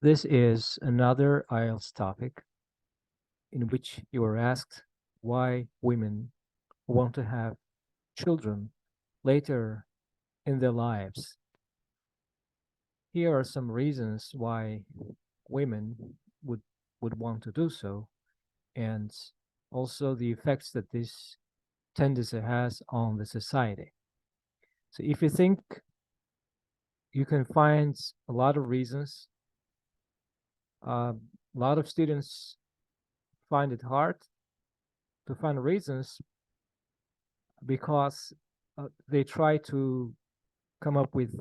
This is another IELTS topic in which you are asked why women want to have children later in their lives. Here are some reasons why women would want to do so, and also the effects that this tendency has on the society. So if you think you can find a lot of reasons, a lot of students find it hard to find reasons because they try to come up with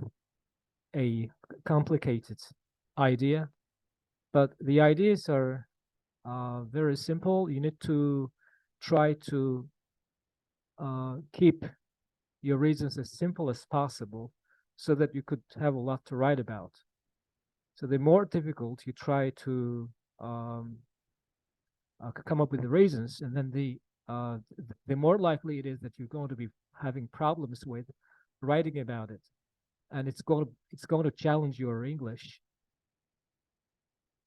a complicated idea, but the ideas are very simple. You need to try to keep your reasons as simple as possible so that you could have a lot to write about. So the more difficult you try to come up with the reasons, and then the more likely it is that you're going to be having problems with writing about it, and it's going to challenge your English.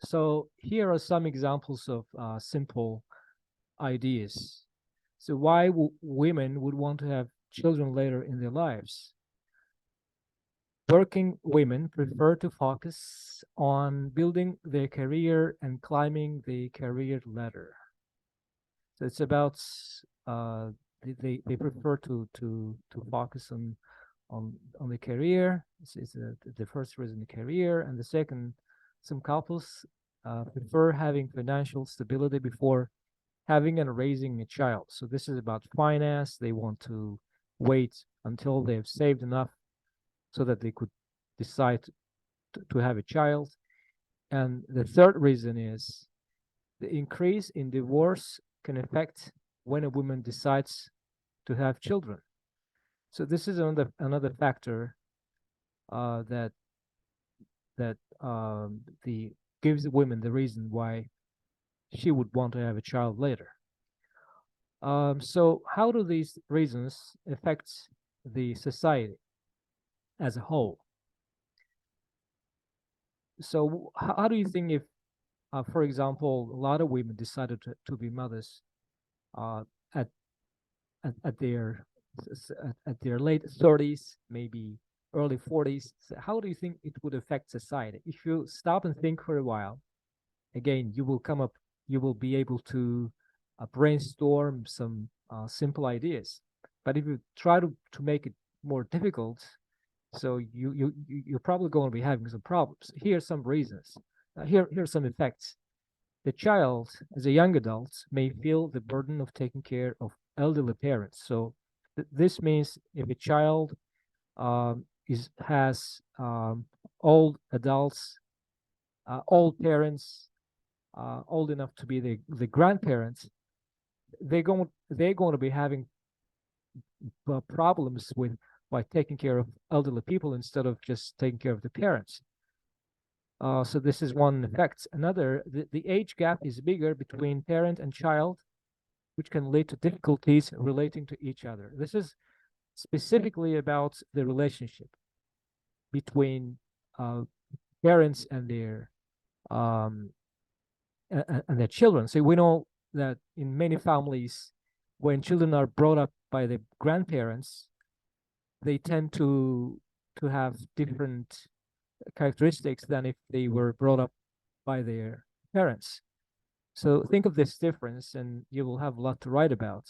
So here are some examples of simple ideas. So why women would want to have children later in their lives? Working women prefer to focus on building their career and climbing the career ladder. So it's about they prefer to focus on the career. It's the first reason, the career, and the second, some couples prefer having financial stability before having and raising a child. So this is about finance. They want to wait until they've saved enough so that they could decide to have a child. And the third reason is the increase in divorce can affect when a woman decides to have children. So this is another factor that the gives women the reason why she would want to have a child later. So how do these reasons affect the society as a whole? So how do you think if, for example, a lot of women decided to be mothers uh, at, at their late 30s, maybe early 40s? So how do you think it would affect society? If you stop and think for a while, again, you will be able to brainstorm some simple ideas. But if you try to make it more difficult, so you're probably going to be having some problems. Here are some reasons. Here are some effects. The child, as a young adult, may feel the burden of taking care of elderly parents. So this means if a child has old adults, old parents, old enough to be the grandparents, they're going to be having problems with by taking care of elderly people instead of just taking care of the parents. So this is one effect. Another, the age gap is bigger between parent and child, which can lead to difficulties relating to each other. This is specifically about the relationship between parents and their children. So we know that in many families, when children are brought up by the grandparents, they tend to have different characteristics than if they were brought up by their parents. So think of this difference and you will have a lot to write about.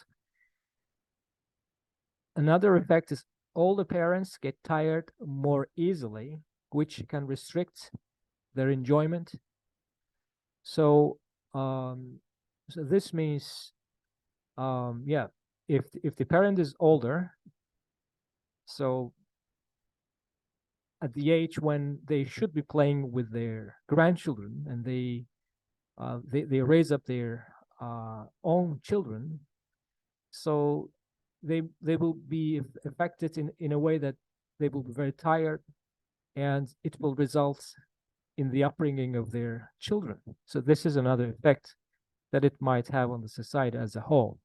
Another effect is older parents get tired more easily, which can restrict their enjoyment. So so this means yeah, if the parent is older, so at the age when they should be playing with their grandchildren and they raise up their own children, so they will be affected in a way that they will be very tired, and it will result in the upbringing of their children. So this is another effect that it might have on the society as a whole.